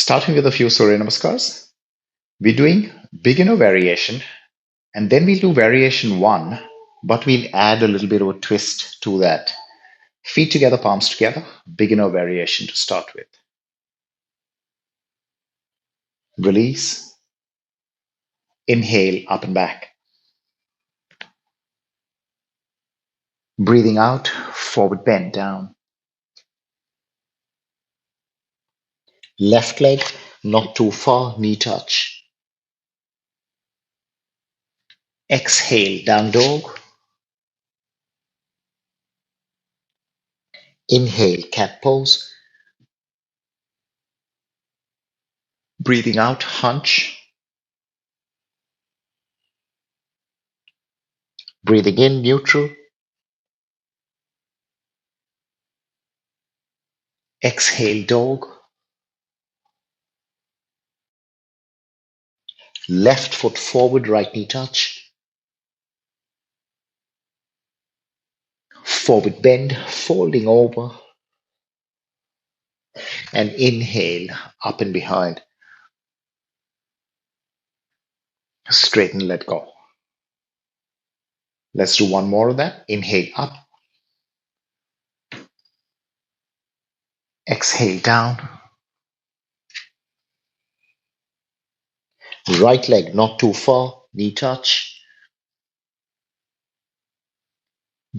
Starting with a few Surya Namaskars. We're doing beginner variation, and then we'll do variation one, but we'll add a little bit of a twist to that. Feet together, palms together, beginner variation to start with. Release, inhale, up and back. Breathing out, forward bend down. Left leg, not too far, knee touch. Exhale, down dog. Inhale, cat pose. Breathing out, hunch. Breathing in, neutral. Exhale, dog. Left foot forward, right knee touch. Forward bend, folding over. And inhale, up and behind. Straighten, let go. Let's do one more of that. Inhale up. Exhale down. Right leg not too far, knee touch.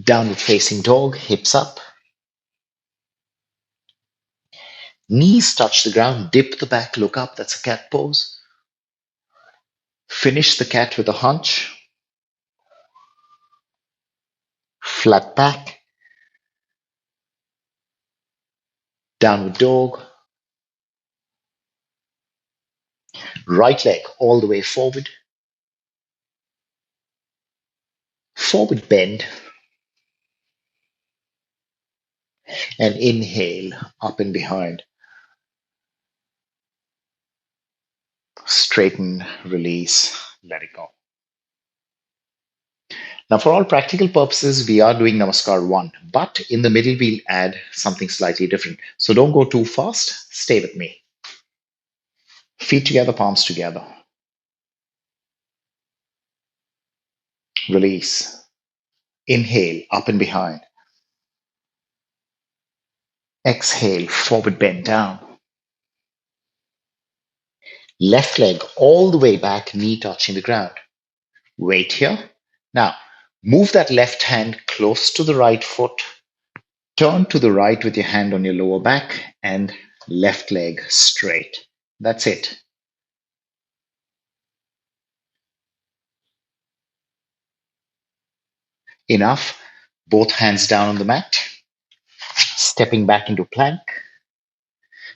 Downward facing dog, hips up. Knees touch the ground, dip the back, look up. That's a cat pose. Finish the cat with a hunch. Flat back. Downward dog. Right leg all the way forward. Forward bend. And inhale, up and behind. Straighten, release, let it go. Now, for all practical purposes, we are doing Namaskar 1, but in the middle, we'll add something slightly different. So don't go too fast. Stay with me. Feet together, palms together. Release. Inhale, up and behind. Exhale, forward bend down. Left leg all the way back, knee touching the ground. Wait here. Now, move that left hand close to the right foot. Turn to the right with your hand on your lower back and left leg straight. That's it. Enough. Both hands down on the mat. Stepping back into plank.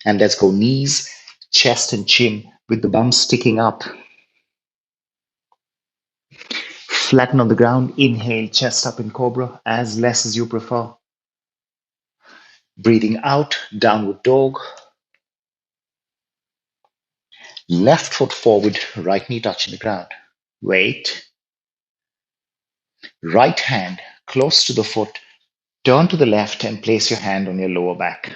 And let's go knees, chest and chin with the bum sticking up. Flatten on the ground. Inhale, chest up in cobra, as less as you prefer. Breathing out, downward dog. Left foot forward, right knee touching the ground. Wait. Right hand close to the foot. Turn to the left and place your hand on your lower back.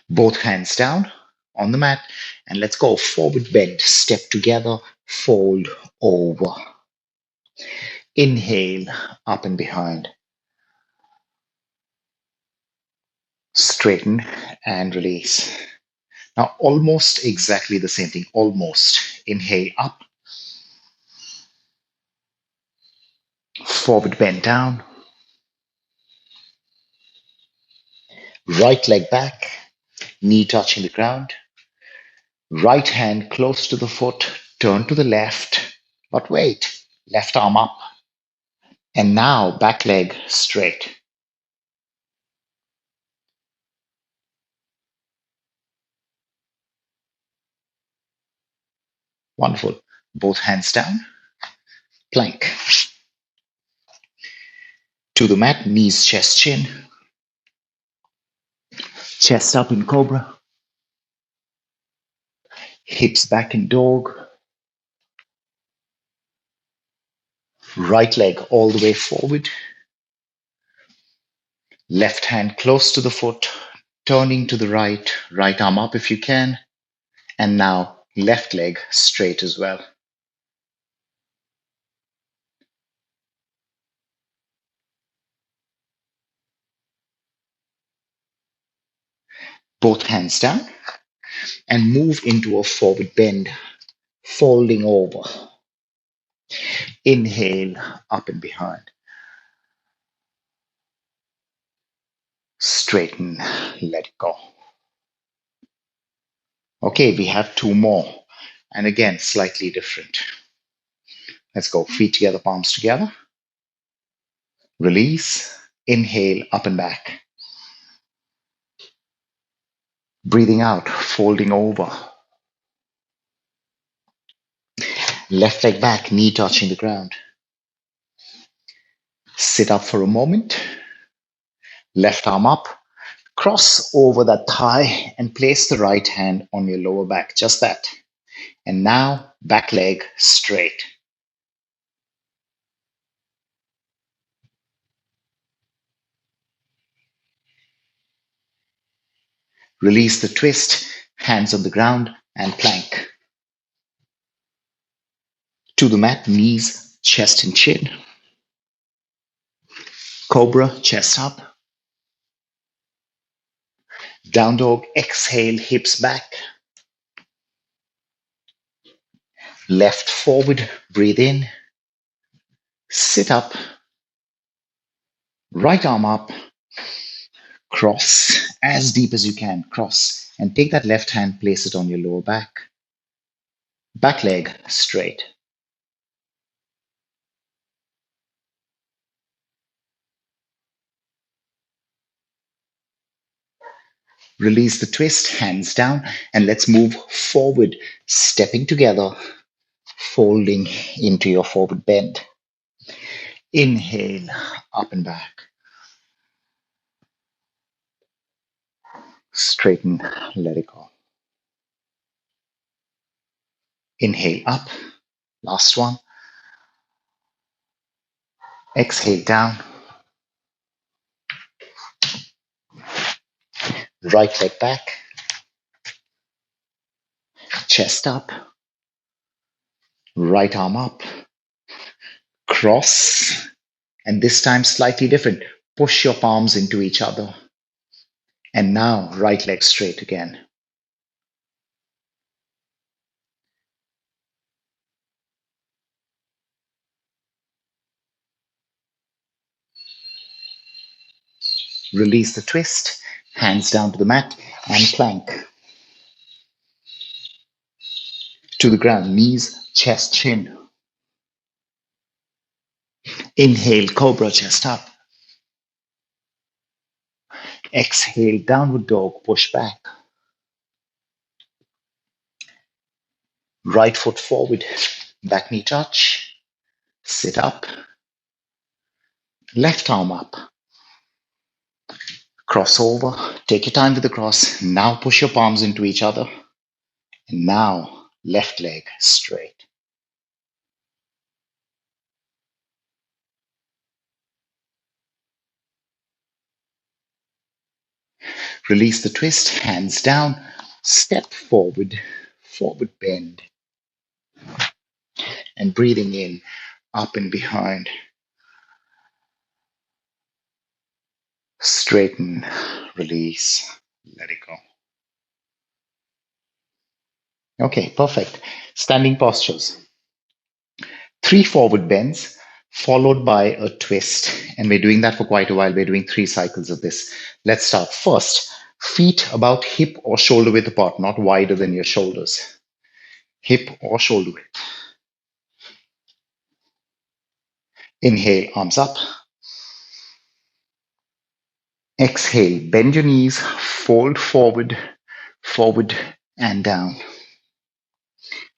Both hands down on the mat. And let's go forward bend. Step together, fold over. Inhale, up and behind. Straighten and release. Now, almost exactly the same thing. Almost. Inhale up. Forward bend down. Right leg back. Knee touching the ground. Right hand close to the foot. Turn to the left. But wait. Left arm up. And now back leg straight. Wonderful. Both hands down. Plank. To the mat, knees, chest, chin. Chest up in cobra. Hips back in dog. Right leg all the way forward. Left hand close to the foot, turning to the right, right arm up if you can. And now left leg straight as well. Both hands down and move into a forward bend, folding over. Inhale, up and behind. Straighten, let it go. Okay, we have two more. And again, slightly different. Let's go. Feet together, palms together. Release. Inhale, up and back. Breathing out, folding over. Left leg back, knee touching the ground. Sit up for a moment. Left arm up. Cross over that thigh and place the right hand on your lower back. Just that. And now, back leg straight. Release the twist, hands on the ground, and plank. To the mat, knees, chest and chin. Cobra, chest up. Down dog, exhale, hips back. Left forward, breathe in. Sit up. Right arm up. Cross as deep as you can. Cross. And take that left hand, place it on your lower back. Back leg straight. Release the twist, hands down, and let's move forward, stepping together, folding into your forward bend. Inhale, up and back. Straighten, let it go. Inhale up, last one. Exhale down. Right leg back. Chest up. Right arm up. Cross. And this time slightly different. Push your palms into each other. And now right leg straight again. Release the twist. Hands down to the mat and plank. To the ground, knees, chest, chin. Inhale, cobra, chest up. Exhale, downward dog, push back. Right foot forward, back knee touch. Sit up. Left arm up. Cross over. Take your time with the cross. Now push your palms into each other. And now left leg straight. Release the twist, hands down. Step forward, forward bend. And breathing in, up and behind. Straighten, release, let it go. Okay, perfect. Standing postures. 3 forward bends followed by a twist. And we're doing that for quite a while. We're doing 3 cycles of this. Let's start. First, feet about hip or shoulder width apart, not wider than your shoulders. Hip or shoulder width. Inhale, arms up. Exhale, bend your knees, fold forward, forward and down.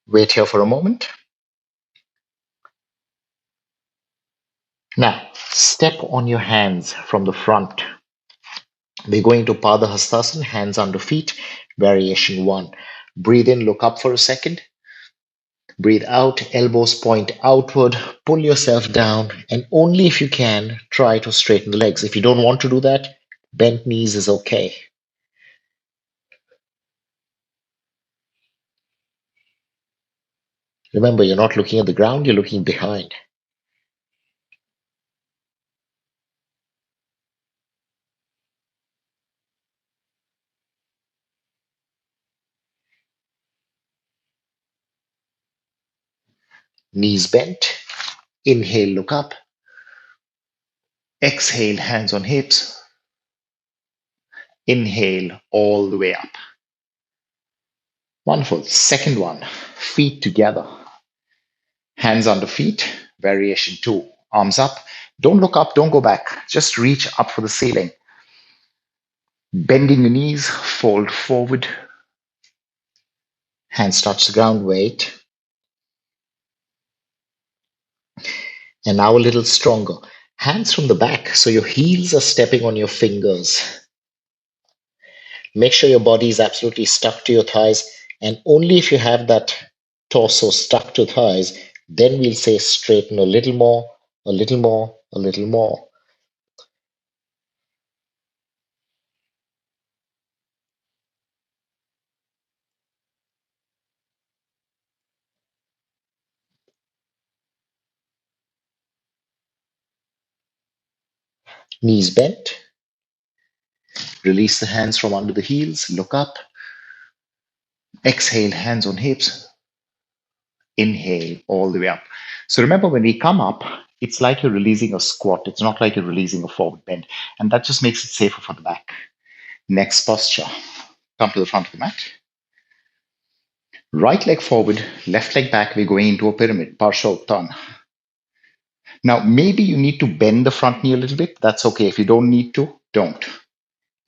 Wait here for a moment. Now, step on your hands from the front. We're going to Pada Hastasana, hands under feet, variation 1. Breathe in, look up for a second. Breathe out, elbows point outward, pull yourself down, and only if you can, try to straighten the legs. If you don't want to do that, bent knees is okay. Remember, you're not looking at the ground, you're looking behind. Knees bent. Inhale, look up. Exhale, hands on hips. Inhale, all the way up. Wonderful. Second one, feet together. Hands under feet. Variation two. Arms up. Don't look up, don't go back. Just reach up for the ceiling. Bending the knees, fold forward. Hands touch the ground, wait. And now a little stronger. Hands from the back, so your heels are stepping on your fingers. Make sure your body is absolutely stuck to your thighs. And only if you have that torso stuck to thighs, then we'll say straighten a little more, a little more, a little more. Knees bent. Release the hands from under the heels. Look up. Exhale, hands on hips. Inhale all the way up. So remember, when we come up, it's like you're releasing a squat. It's not like you're releasing a forward bend. And that just makes it safer for the back. Next posture. Come to the front of the mat. Right leg forward, left leg back. We're going into a pyramid. Parsha Uttan. Now, maybe you need to bend the front knee a little bit. That's okay. If you don't need to, don't.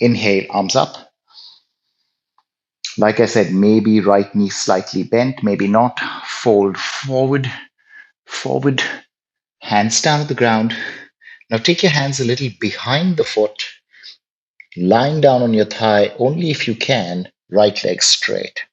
Inhale, arms up. Like I said, maybe right knee slightly bent, maybe not. Fold forward, forward. Hands down at the ground. Now take your hands a little behind the foot, lying down on your thigh only if you can, right leg straight.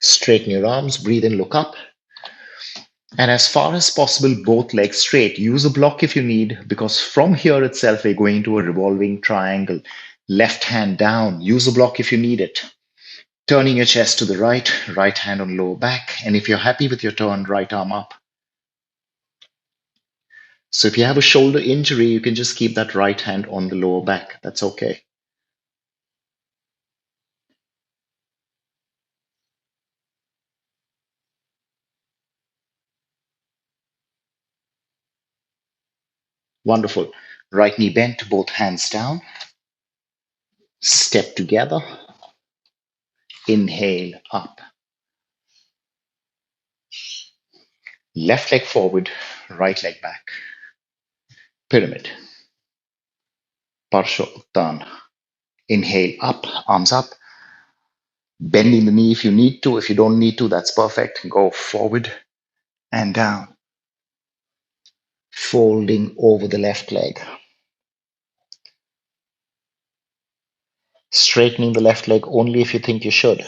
Straighten your arms, breathe in, look up. And as far as possible, both legs straight. Use a block if you need, because from here itself, we're going to a revolving triangle. Left hand down. Use a block if you need it. Turning your chest to the right, right hand on lower back. And if you're happy with your turn, right arm up. So if you have a shoulder injury, you can just keep that right hand on the lower back. That's okay. Wonderful. Right knee bent, both hands down. Step together. Inhale up. Left leg forward, right leg back. Pyramid. Parsha Uttan. Inhale up, arms up. Bending the knee if you need to. If you don't need to, that's perfect. Go forward and down. Folding over the left leg. Straightening the left leg only if you think you should.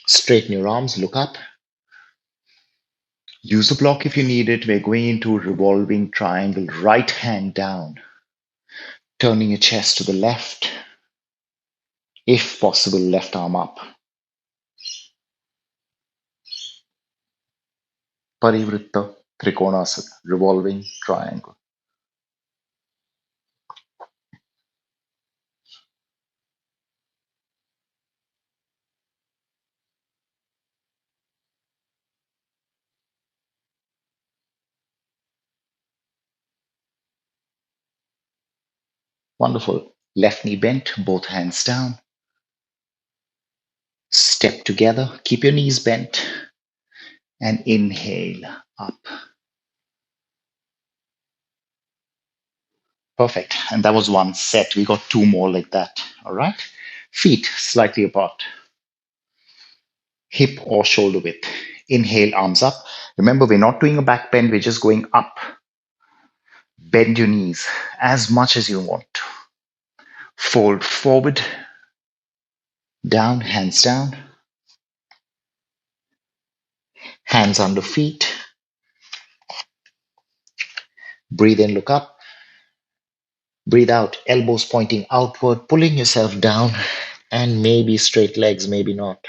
Straighten your arms, look up. Use the block if you need it. We're going into a revolving triangle. Right hand down. Turning your chest to the left. If possible, left arm up. Parivritta Trikonasana, revolving triangle. Wonderful. Left knee bent, both hands down. Step together, keep your knees bent, and inhale up. Perfect. And that was one set. We got two more like that. All right. Feet slightly apart, hip or shoulder width. Inhale, arms up. Remember, we're not doing a back bend, we're just going up. Bend your knees as much as you want. Fold forward, down, hands under feet. Breathe in, look up. Breathe out, elbows pointing outward, pulling yourself down, and maybe straight legs, maybe not.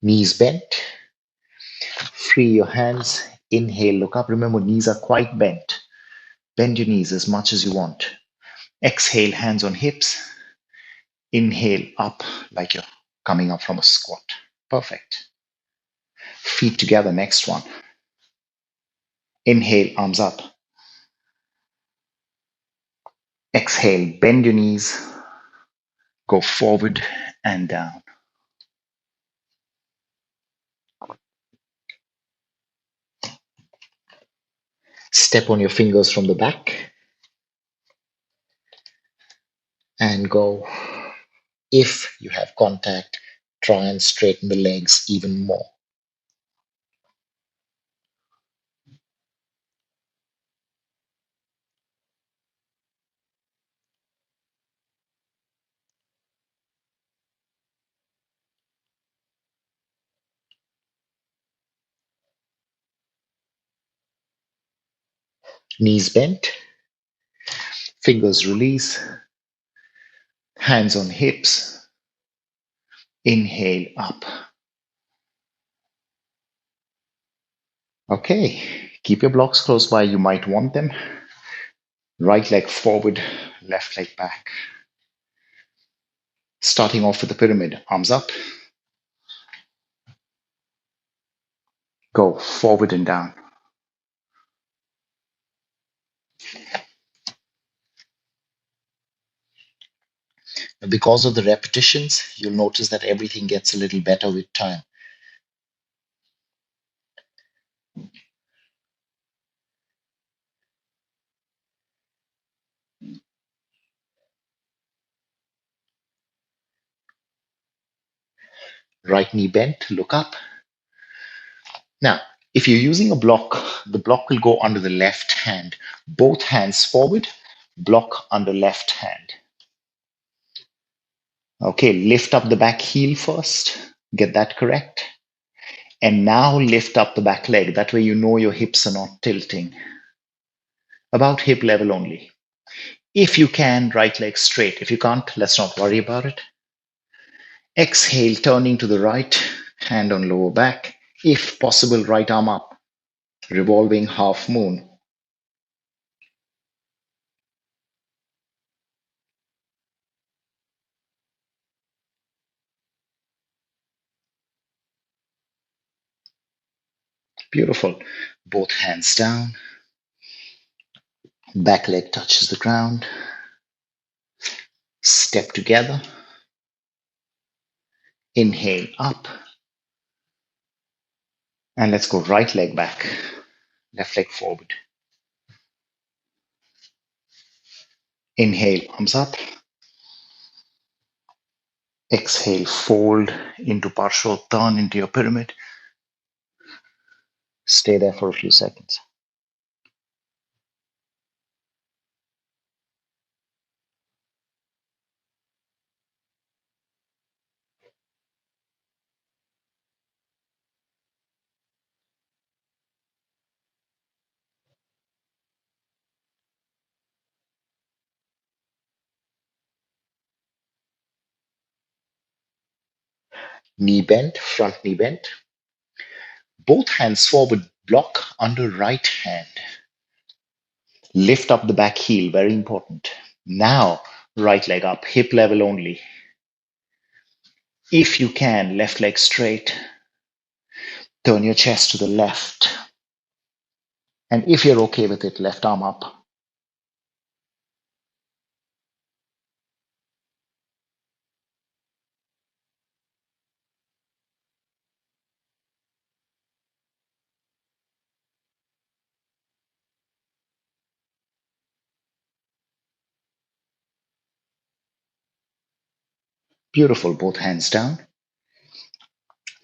Knees bent. Free your hands. Inhale, look up. Remember, knees are quite bent. Bend your knees as much as you want. Exhale, hands on hips. Inhale, up like you're coming up from a squat. Perfect. Feet together, next one. Inhale, arms up. Exhale, bend your knees. Go forward and down. Step on your fingers from the back and go. If you have contact, try and straighten the legs even more. Knees bent, fingers release, hands on hips. Inhale up. Okay, keep your blocks close by. You might want them. Right leg forward, left leg back. Starting off with the pyramid, arms up. Go forward and down. Because of the repetitions, you'll notice that everything gets a little better with time. Right knee bent, look up. Now, if you're using a block, the block will go under the left hand. Both hands forward, block under left hand. Okay, lift up the back heel first. Get that correct. And now lift up the back leg. That way you know your hips are not tilting. About hip level only. If you can, right leg straight. If you can't, let's not worry about it. Exhale, turning to the right, hand on lower back. If possible, right arm up. Revolving half moon. Beautiful. Both hands down. Back leg touches the ground. Step together. Inhale up. And let's go right leg back. Left leg forward. Inhale, arms up. Exhale, fold into Parshvottan, into your pyramid. Stay there for a few seconds. Knee bent, front knee bent. Both hands forward, block under right hand. Lift up the back heel, very important. Now, right leg up, hip level only. If you can, left leg straight. Turn your chest to the left. And if you're okay with it, left arm up. Beautiful, both hands down.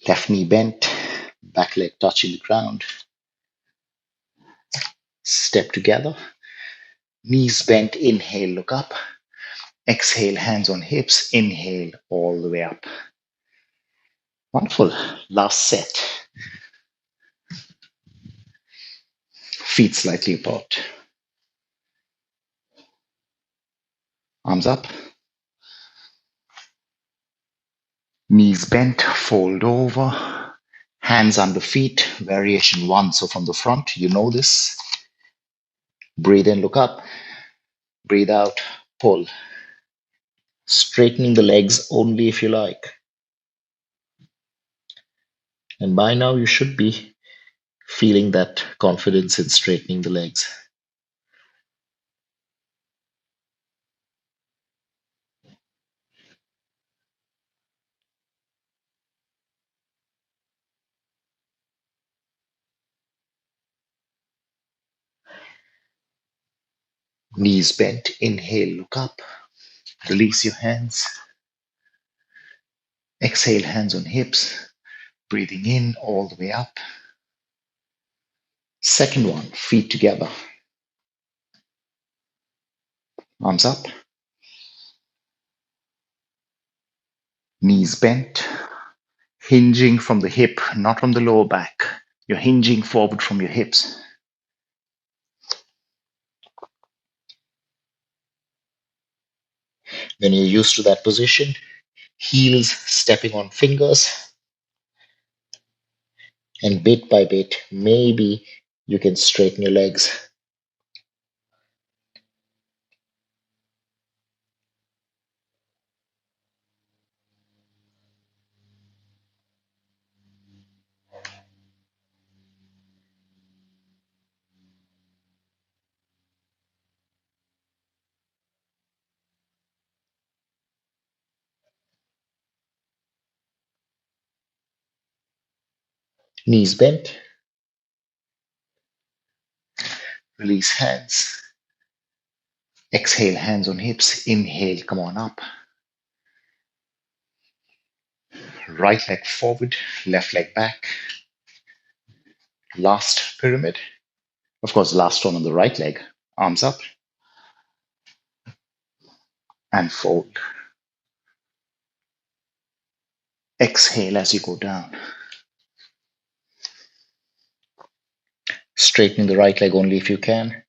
Left knee bent, back leg touching the ground. Step together. Knees bent, inhale, look up. Exhale, hands on hips. Inhale, all the way up. Wonderful. Last set. Feet slightly apart. Arms up. Knees bent, fold over. Hands under feet. Variation one. So from the front, you know this. Breathe in, look up. Breathe out, pull. Straightening the legs only if you like. And by now, you should be feeling that confidence in straightening the legs. Knees bent, inhale, look up. Release your hands. Exhale, hands on hips. Breathing in all the way up. Second one, feet together. Arms up. Knees bent. Hinging from the hip, not from the lower back. You're hinging forward from your hips. When you're used to that position, heels stepping on fingers, and bit by bit, maybe you can straighten your legs. Knees bent, release hands. Exhale, hands on hips. Inhale, come on up. Right leg forward, left leg back. Last pyramid. Of course, last one on the right leg. Arms up and fold. Exhale as you go down. Straightening the right leg only if you can.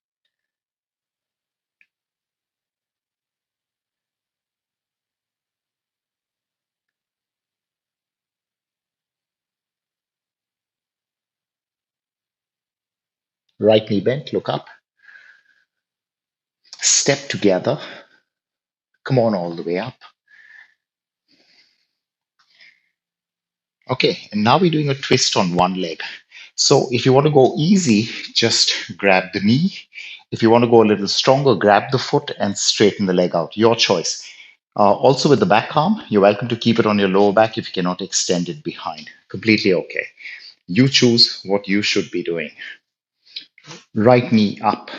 Right knee bent, look up. Step together. Come on all the way up. Okay, and now we're doing a twist on one leg. So if you want to go easy, just grab the knee. If you want to go a little stronger, grab the foot and straighten the leg out. Your choice. Also with the back arm, you're welcome to keep it on your lower back if you cannot extend it behind. Completely okay. You choose what you should be doing. Right knee up.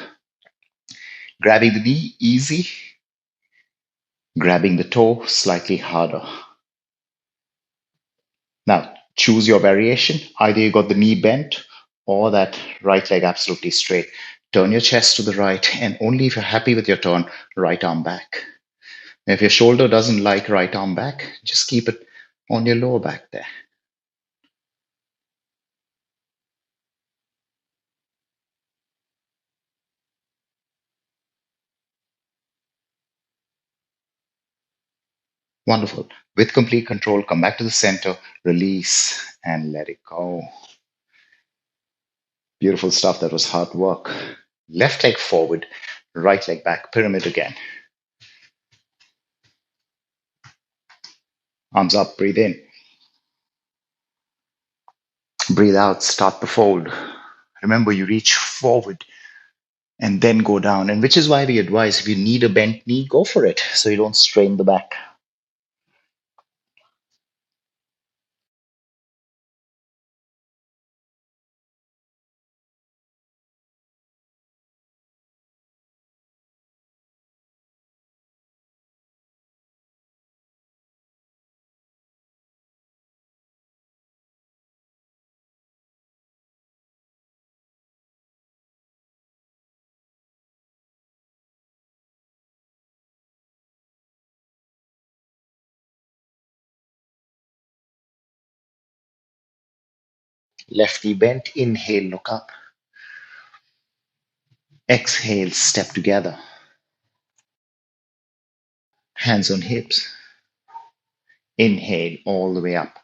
Grabbing the knee, easy. Grabbing the toe, slightly harder. Now, choose your variation. Either you got the knee bent or that right leg absolutely straight. Turn your chest to the right, and only if you're happy with your turn, right arm back. If your shoulder doesn't like right arm back, just keep it on your lower back there. Wonderful. With complete control, come back to the center, release, and let it go. Beautiful stuff. That was hard work. Left leg forward, right leg back, pyramid again. Arms up, breathe in. Breathe out, start the fold. Remember, you reach forward and then go down. And which is why we advise if you need a bent knee, go for it so you don't strain the back. Left knee bent, inhale, look up. Exhale, step together. Hands on hips. Inhale all the way up.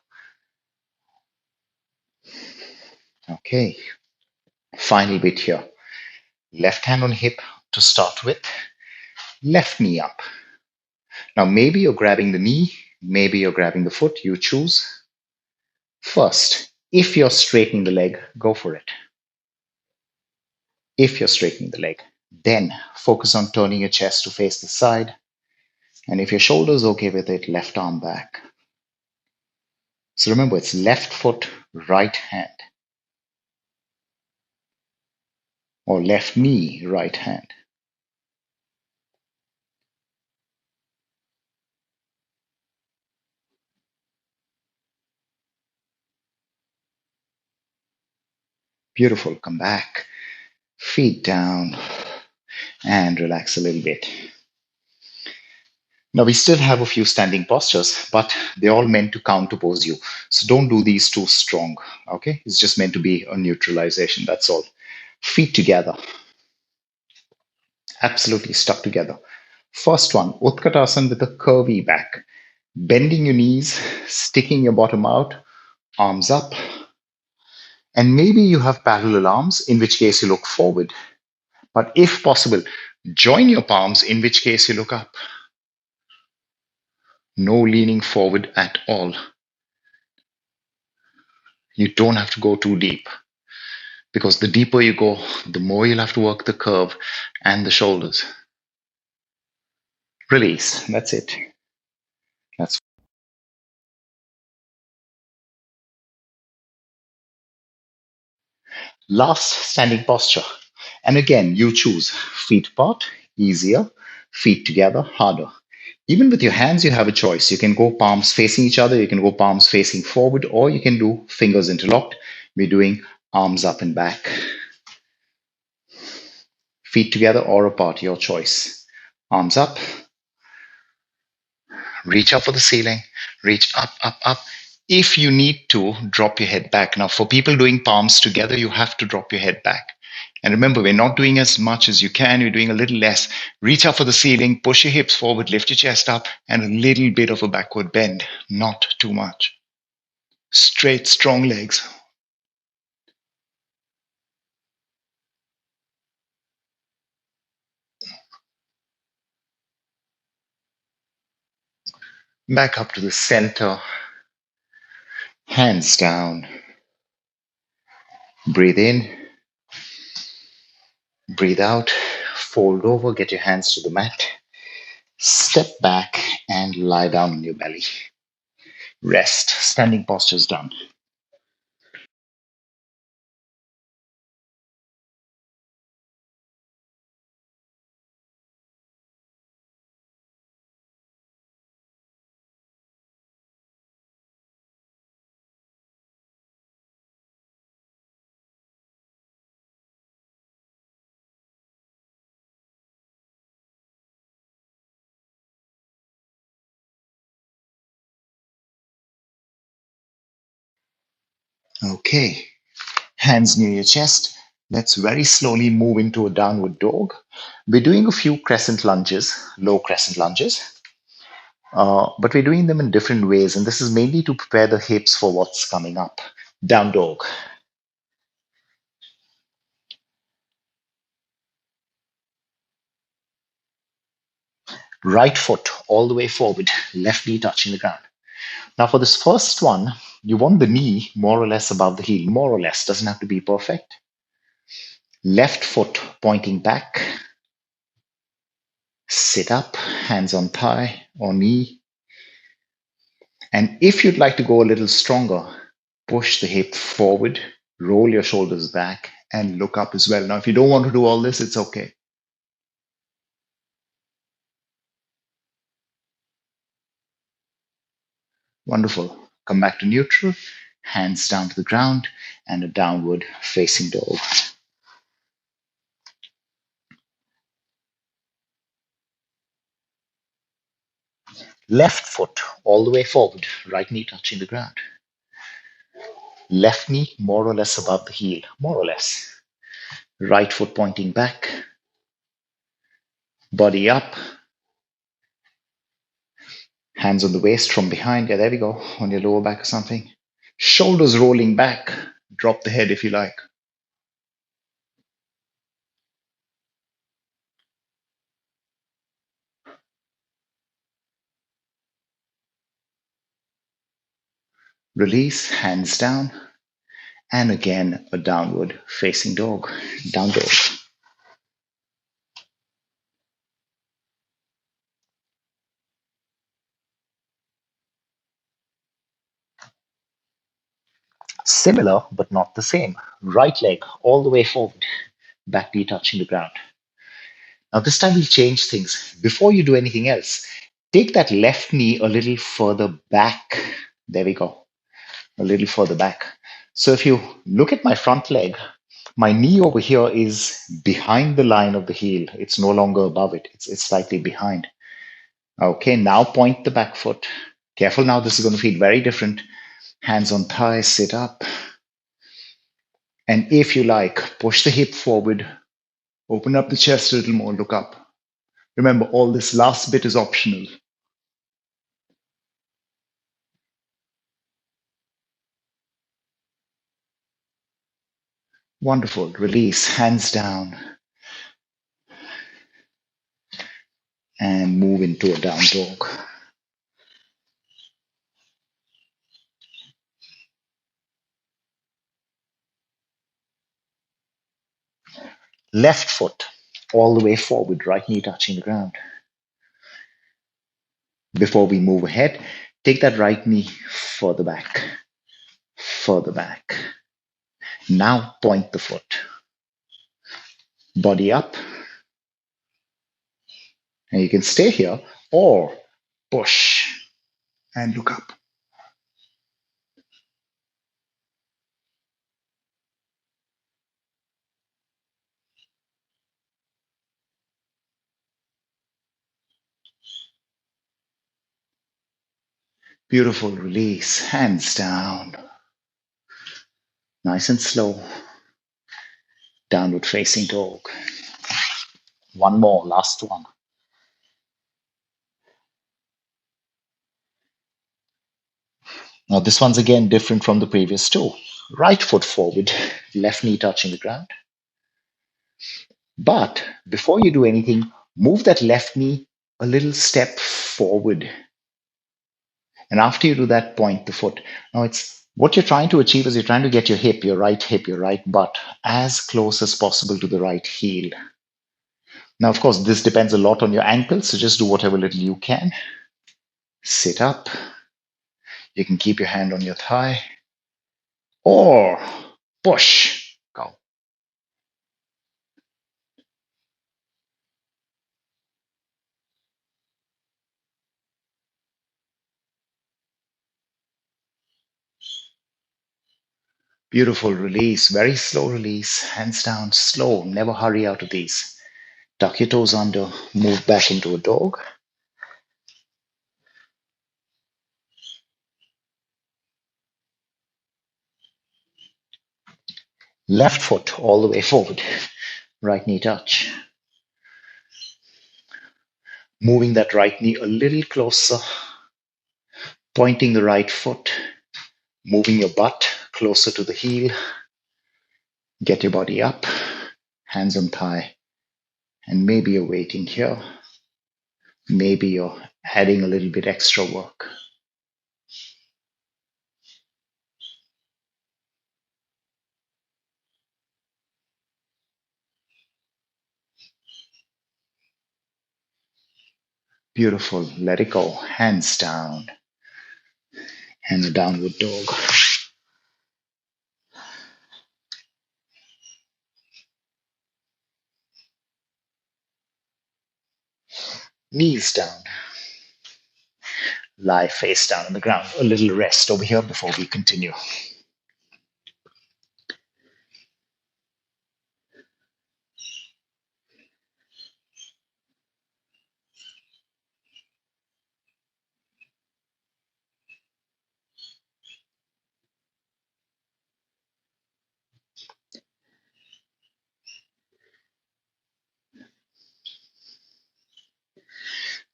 Okay. Final bit here. Left hand on hip to start with. Left knee up. Now, maybe you're grabbing the knee, maybe you're grabbing the foot, you choose. First, if you're straightening the leg, go for it. If you're straightening the leg, then focus on turning your chest to face the side. And if your shoulder's okay with it, left arm back. So remember, it's left foot, right hand, or left knee, right hand. Beautiful. Come back, feet down, and relax a little bit. Now, we still have a few standing postures, but they're all meant to counterpose you. So don't do these too strong. Okay? It's just meant to be a neutralization. That's all. Feet together, absolutely stuck together. First one, Utkatasana with a curvy back. Bending your knees, sticking your bottom out, arms up. And maybe you have parallel arms, in which case you look forward. But if possible, join your palms, in which case you look up. No leaning forward at all. You don't have to go too deep because the deeper you go, the more you'll have to work the curve and the shoulders. Release. That's it. That's last standing posture. And again, you choose feet apart, easier, feet together, harder. Even with your hands, you have a choice. You can go palms facing each other, you can go palms facing forward, or you can do fingers interlocked. We're doing arms up and back. Feet together or apart, your choice. Arms up, reach up for the ceiling, reach up, up, up. If you need to, drop your head back. Now, for people doing palms together, you have to drop your head back. And remember, we're not doing as much as you can, you're doing a little less. Reach up for the ceiling, push your hips forward, lift your chest up, and a little bit of a backward bend, not too much. Straight, strong legs. Back up to the center, hands down. Breathe in, breathe out, fold over, get your hands to the mat. Step back and lie down on your belly. Rest. Standing posture's done. Okay. Hands near your chest. Let's very slowly move into a downward dog. We're doing a few crescent lunges, low crescent lunges, but we're doing them in different ways. And this is mainly to prepare the hips for what's coming up. Down dog. Right foot all the way forward, left knee touching the ground. Now, for this first one, you want the knee more or less above the heel, more or less, doesn't have to be perfect. Left foot pointing back, sit up, hands on thigh or knee. And if you'd like to go a little stronger, push the hip forward, roll your shoulders back, and look up as well. Now, if you don't want to do all this, it's okay. Wonderful. Come back to neutral, hands down to the ground, and a downward facing dog. Left foot all the way forward, right knee touching the ground. Left knee more or less above the heel, more or less. Right foot pointing back, body up, hands on the waist from behind. Yeah, there we go, on your lower back or something. Shoulders rolling back, drop the head if you like. Release, hands down, and again a downward facing dog, down dog. Similar, but not the same. Right leg all the way forward, back knee touching the ground. Now, this time we'll change things. Before you do anything else, take that left knee a little further back. There we go, a little further back. So if you look at my front leg, my knee over here is behind the line of the heel. It's no longer above it, it's slightly behind. Okay, now point the back foot. Careful now, this is going to feel very different. Hands on thighs, sit up. And if you like, push the hip forward, open up the chest a little more, look up. Remember, all this last bit is optional. Wonderful. Release, hands down. And move into a down dog. Left foot all the way forward, right knee touching the ground. Before we move ahead, take that right knee further back, further back. Now point the foot. Body up. And you can stay here or push and look up. Beautiful. Release, hands down. Nice and slow. Downward facing dog. One more, last one. Now, this one's again different from the previous two. Right foot forward, left knee touching the ground. But before you do anything, move that left knee a little step forward. And after you do that, point the foot. Now, it's what you're trying to achieve is you're trying to get your hip, your right butt, as close as possible to the right heel. Now, of course, this depends a lot on your ankles, so just do whatever little you can. Sit up. You can keep your hand on your thigh. Or push. Go. Beautiful. Release. Very slow release. Hands down. Slow. Never hurry out of these. Tuck your toes under. Move back into a dog. Left foot all the way forward. Right knee touch. Moving that right knee a little closer. Pointing the right foot. Moving your butt closer to the heel. Get your body up. Hands on thigh. And maybe you're waiting here. Maybe you're adding a little bit extra work. Beautiful. Let it go. Hands down and a downward dog. Knees down. Lie face down on the ground. A little rest over here before we continue.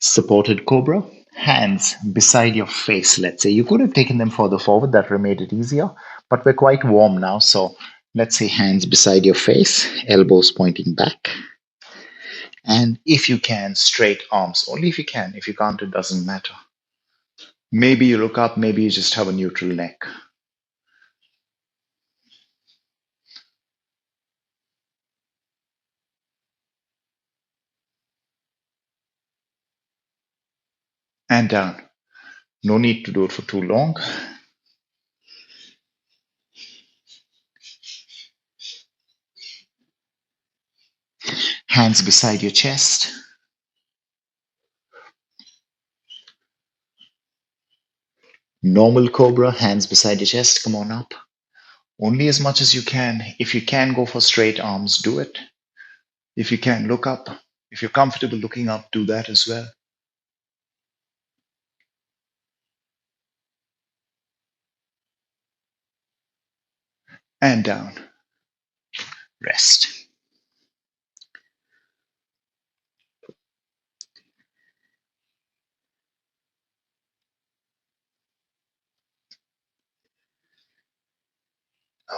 Supported cobra. Hands beside your face, let's say. You could have taken them further forward, that would have made it easier, but we're quite warm now, so let's say hands beside your face, elbows pointing back. And if you can, straight arms. Only if you can. If you can't, it doesn't matter. Maybe you look up, maybe you just have a neutral neck. And down. No need to do it for too long. Hands beside your chest. Normal cobra, hands beside your chest. Come on up. Only as much as you can. If you can go for straight arms, do it. If you can, look up. If you're comfortable looking up, do that as well. And down. Rest.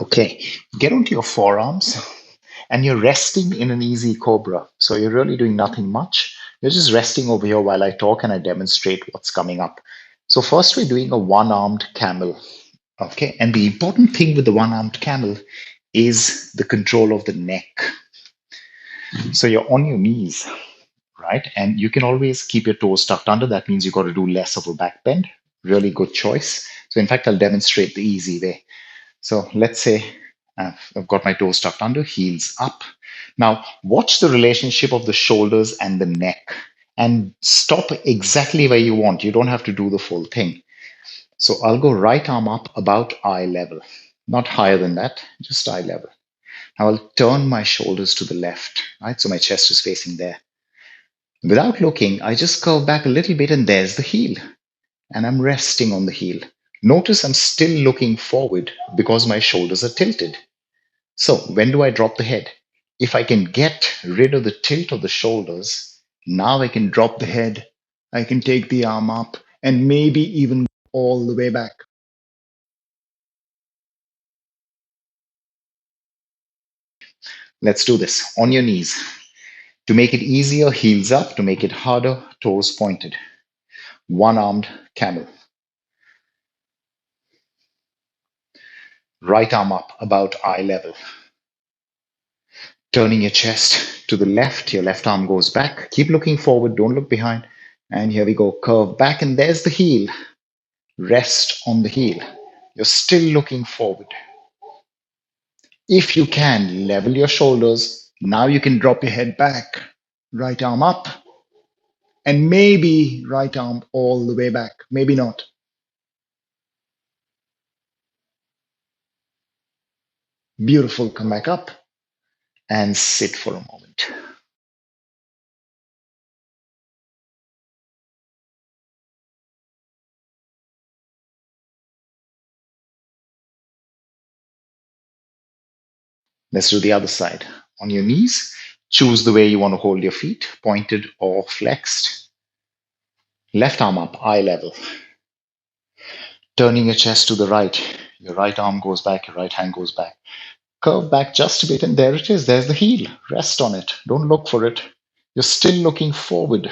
Okay, get onto your forearms and you're resting in an easy cobra. So you're really doing nothing much. You're just resting over here while I talk and I demonstrate what's coming up. So first we're doing a one-armed camel. Okay, and the important thing with the one-armed camel is the control of the neck. So you're on your knees, right? And you can always keep your toes tucked under. That means you've got to do less of a back bend. Really good choice. So in fact, I'll demonstrate the easy way. So let's say I've got my toes tucked under, heels up. Now watch the relationship of the shoulders and the neck and stop exactly where you want. You don't have to do the full thing. So I'll go right arm up about eye level, not higher than that, just eye level. Now I'll turn my shoulders to the left, right? So my chest is facing there. Without looking, I just curve back a little bit and there's the heel. And I'm resting on the heel. Notice I'm still looking forward because my shoulders are tilted. So when do I drop the head? If I can get rid of the tilt of the shoulders, now I can drop the head. I can take the arm up and maybe even all the way back. Let's do this on your knees. To make it easier, heels up. To make it harder, toes pointed. One-armed camel. Right arm up about eye level. Turning your chest to the left, your left arm goes back. Keep looking forward, don't look behind. And here we go, curve back, and there's the heel. Rest on the heel. You're still looking forward. If you can, level your shoulders. Now you can drop your head back. Right arm up, and maybe right arm all the way back. Maybe not. Beautiful. Come back up and sit for a moment. Let's do the other side. On your knees, choose the way you want to hold your feet, pointed or flexed. Left arm up, eye level. Turning your chest to the right. Your right arm goes back, your right hand goes back. Curve back just a bit, and there it is. There's the heel. Rest on it. Don't look for it. You're still looking forward.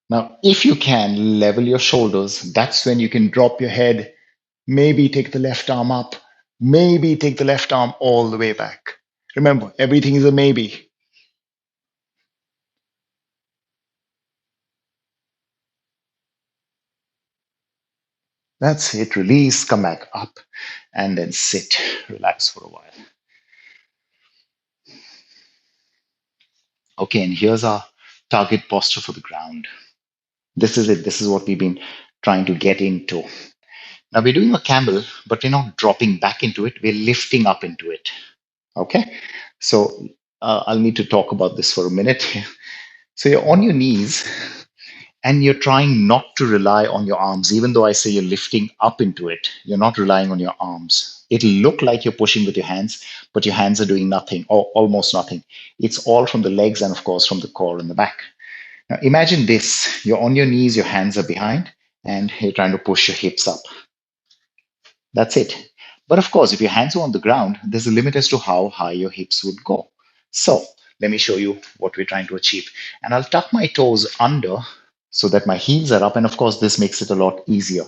Now, if you can level your shoulders, that's when you can drop your head, maybe take the left arm up, maybe take the left arm all the way back. Remember, everything is a maybe. That's it. Release, come back up, and then sit. Relax for a while. Okay, and here's our target posture for the ground. This is it. This is what we've been trying to get into. Now we're doing a camel, but we're not dropping back into it. We're lifting up into it. Okay. So I'll need to talk about this for a minute. So you're on your knees and you're trying not to rely on your arms, even though I say you're lifting up into it. You're not relying on your arms. It'll look like you're pushing with your hands, but your hands are doing nothing or almost nothing. It's all from the legs and, of course, from the core and the back. Now imagine this: you're on your knees, your hands are behind, and you're trying to push your hips up. That's it. But of course, if your hands are on the ground, there's a limit as to how high your hips would go. So let me show you what we're trying to achieve. And I'll tuck my toes under so that my heels are up. And of course, this makes it a lot easier.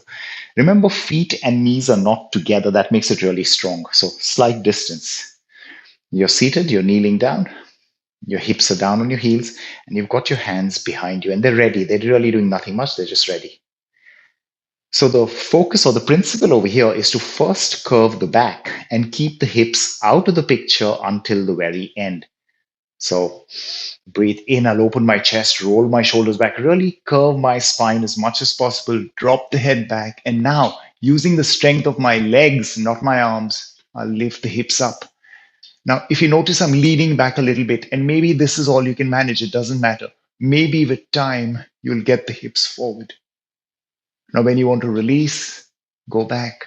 Remember, feet and knees are not together. That makes it really strong. So slight distance. You're seated, you're kneeling down, your hips are down on your heels, and you've got your hands behind you, and they're ready. They're really doing nothing much, they're just ready. So the focus or the principle over here is to first curve the back and keep the hips out of the picture until the very end. So breathe in, I'll open my chest, roll my shoulders back, really curve my spine as much as possible, drop the head back. And now, using the strength of my legs, not my arms, I'll lift the hips up. Now, if you notice, I'm leaning back a little bit, and maybe this is all you can manage. It doesn't matter. Maybe with time, you'll get the hips forward. Now, when you want to release, go back,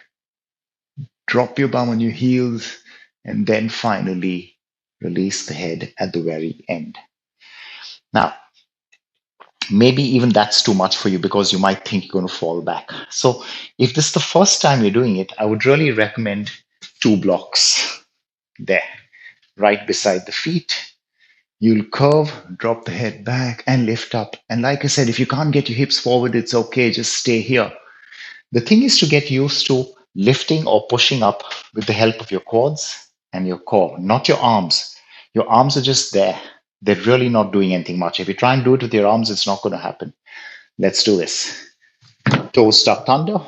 drop your bum on your heels, and then finally release the head at the very end. Now, maybe even that's too much for you because you might think you're going to fall back. So, if this is the first time you're doing it, I would really recommend 2 blocks there, right beside the feet. You'll curve, drop the head back, and lift up. And like I said, if you can't get your hips forward, it's okay. Just stay here. The thing is to get used to lifting or pushing up with the help of your quads and your core, not your arms. Your arms are just there. They're really not doing anything much. If you try and do it with your arms, it's not going to happen. Let's do this. Toes tucked under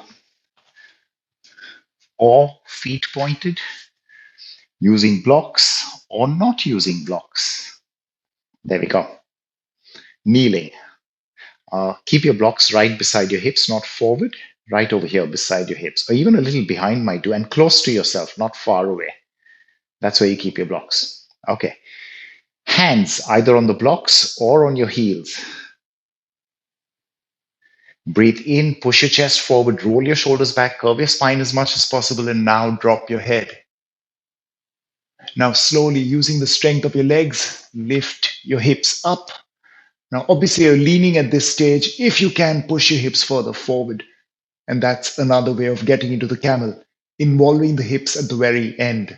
or feet pointed, using blocks or not using blocks. There we go. Kneeling. Keep your blocks right beside your hips, not forward, right over here beside your hips, or even a little behind might do, and close to yourself, not far away. That's where you keep your blocks. Okay. Hands either on the blocks or on your heels. Breathe in, push your chest forward, roll your shoulders back, curve your spine as much as possible, and now drop your head. Now, slowly, using the strength of your legs, lift your hips up. Now, obviously, you're leaning at this stage. If you can, push your hips further forward. And that's another way of getting into the camel, involving the hips at the very end.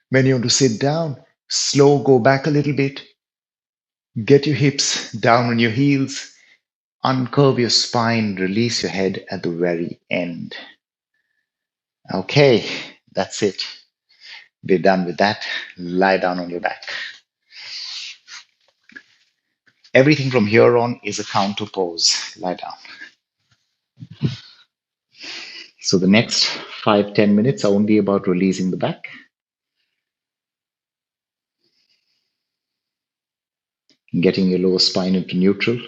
When you want to sit down, slow, go back a little bit. Get your hips down on your heels. Uncurve your spine, release your head at the very end. Okay, that's it. We're done with that. Lie down on your back. Everything from here on is a counter pose. Lie down. So the next 5-10 minutes are only about releasing the back. Getting your lower spine into neutral.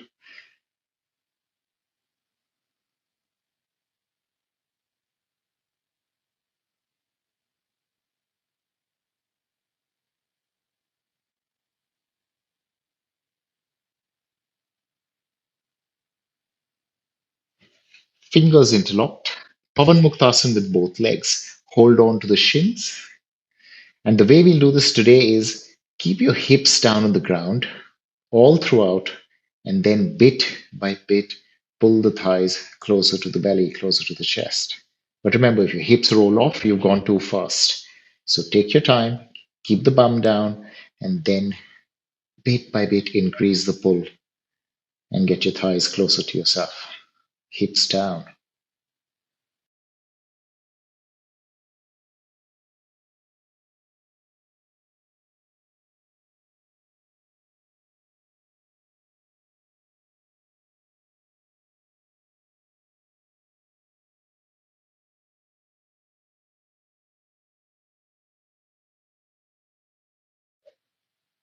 Fingers interlocked. Pavan Muktasan with both legs. Hold on to the shins. And the way we'll do this today is keep your hips down on the ground all throughout, and then bit by bit, pull the thighs closer to the belly, closer to the chest. But remember, if your hips roll off, you've gone too fast. So take your time, keep the bum down, and then Bit by bit, increase the pull and get your thighs closer to yourself. Hips down.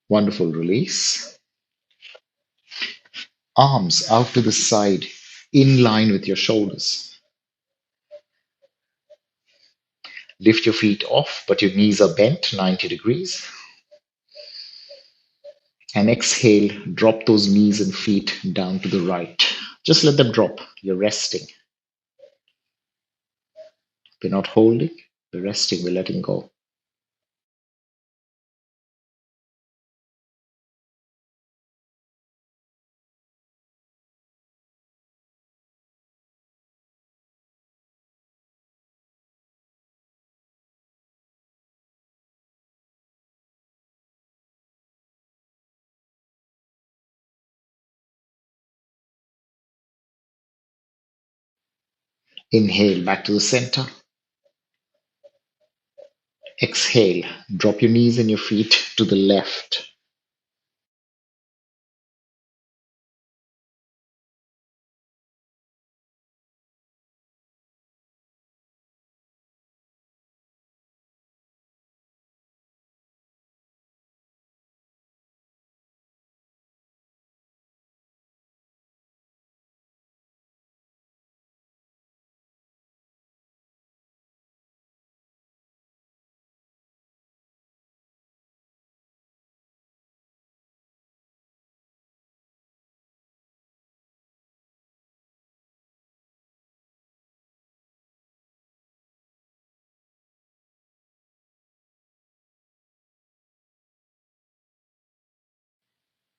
Wonderful release. Arms out to the side, in line with your shoulders. Lift your feet off, but your knees are bent 90 degrees. And exhale, drop those knees and feet down to the right. Just let them drop. You're resting. We're not holding, we're resting, we're letting go. Inhale back to the center. Exhale, drop your knees and your feet to the left.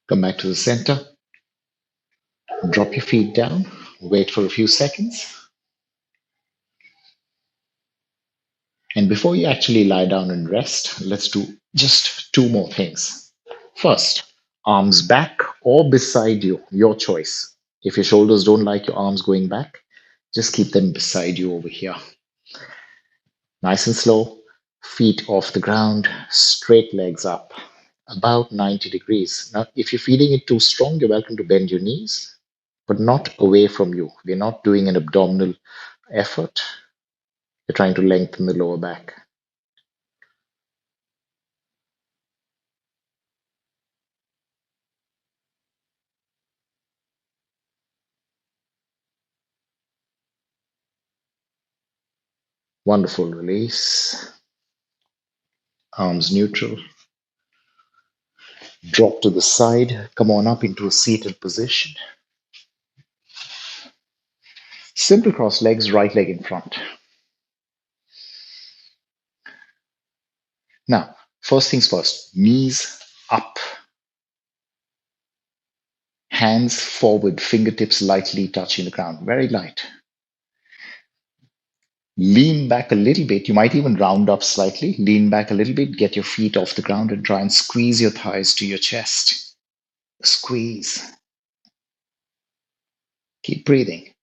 Come back to the center. Drop your feet down. Wait for a few seconds. And before you actually lie down and rest, let's do just two more things. First, arms back or beside you, your choice. If your shoulders don't like your arms going back, just keep them beside you over here. Nice and slow, feet off the ground, straight legs up, about 90 degrees. Now, if you're feeling it too strong, you're welcome to bend your knees, but not away from you. We're not doing an abdominal effort. We're trying to lengthen the lower back. Wonderful release. Arms neutral. Drop to the side. Come on up into a seated position. Simple cross legs, right leg in front. Now, first things first, knees up. Hands forward, fingertips lightly touching the ground, very light. Lean back a little bit. You might even round up slightly. Lean back a little bit, get your feet off the ground and try and squeeze your thighs to your chest. Squeeze. Keep breathing.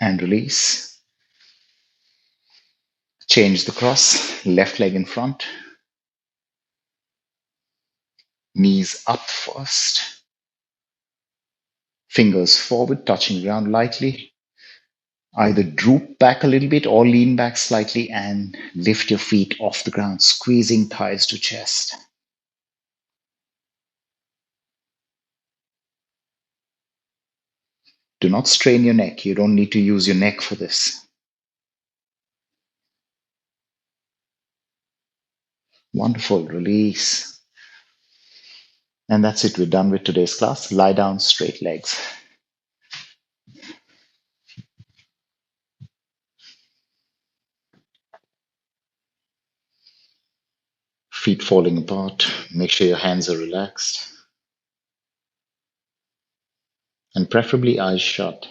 And release. Change the cross. Left leg in front. Knees up first. Fingers forward, touching ground lightly. Either droop back a little bit or lean back slightly and lift your feet off the ground, squeezing thighs to chest. Do not strain your neck. You don't need to use your neck for this. Wonderful. Release. And that's it. We're done with today's class. Lie down, straight legs. Feet falling apart. Make sure your hands are relaxed. and preferably eyes shut.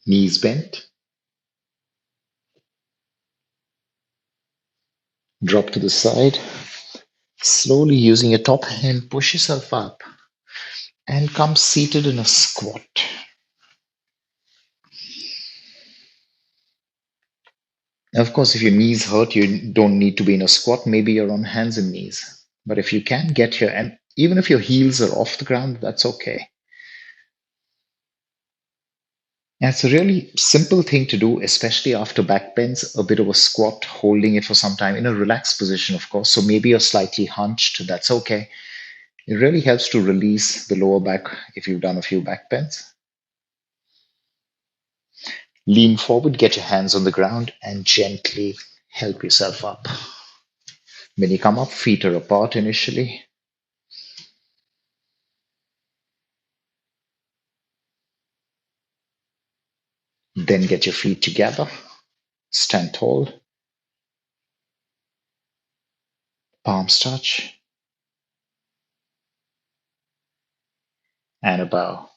Knees bent, drop to the side. Slowly using your top hand, push yourself up and come seated in a squat. Of course, if your knees hurt, you don't need to be in a squat. Maybe you're on hands and knees. But if you can get here, and even if your heels are off the ground, that's okay. And it's a really simple thing to do, especially after back bends, a bit of a squat, holding it for some time in a relaxed position, of course. So maybe you're slightly hunched, that's okay. It really helps to release the lower back if you've done a few back bends. Lean forward, get your hands on the ground, and gently help yourself up. When you come up, feet are apart initially. Then get your feet together. Stand tall. Palms touch. And a bow.